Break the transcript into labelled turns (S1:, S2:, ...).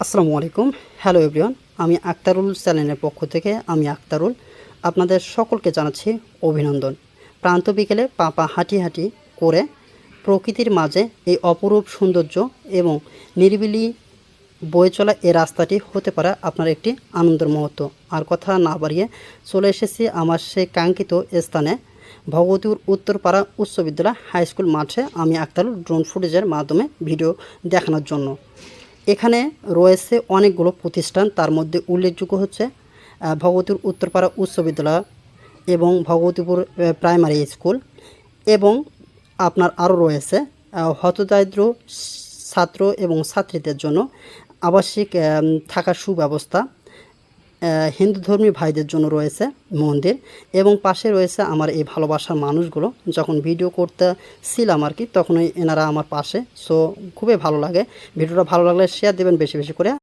S1: আসসালামু আলাইকুম। Hello everyone, আমি আক্তারুল চ্যানেলের পক্ষ থেকে আমি আক্তারুল আপনাদের সকলকে জানাচ্ছি অভিনন্দন। প্রান্ত বিকেলে পা হাঁটি হাঁটি করে প্রকৃতির মাঝে এই অপরূপ সৌন্দর্য এবং নিরিবিলি বয়ে চলা এই রাস্তাটি হতে পারে আপনার একটি আনন্দের মুহূর্ত। আর কথা না বাড়িয়ে চলে এসেছি আমার সেই কাঙ্ক্ষিত স্থানে, ভগবতীপুর উত্তরপাড়া উচ্চ বিদ্যালয় হাই স্কুল মাঠে আমি আক্তারুল ড্রোন ফুটেজের মাধ্যমে ভিডিও দেখানোর জন্য। এখানে রয়েছে অনেকগুলো প্রতিষ্ঠান, তার মধ্যে উল্লেখযোগ্য হচ্ছে ভগবতীপুর উত্তরপাড়া উচ্চ বিদ্যালয় এবং ভগবতীপুর প্রাইমারি স্কুল, এবং আপনার আরও রয়েছে হতদরিদ্র ছাত্র এবং ছাত্রীদের জন্য আবাসিক থাকার সুব্যবস্থা। হিন্দু ধর্মী ভাইদের জন্য রয়েছে মন্দির, এবং পাশে রয়েছে আমার এই ভালোবাসার মানুষগুলো। যখন ভিডিও করতেছিলাম আর কি, তখনই এনারা আমার পাশে। সো খুবই ভালো লাগে। ভিডিওটা ভালো লাগলে শেয়ার দেবেন বেশি বেশি করে।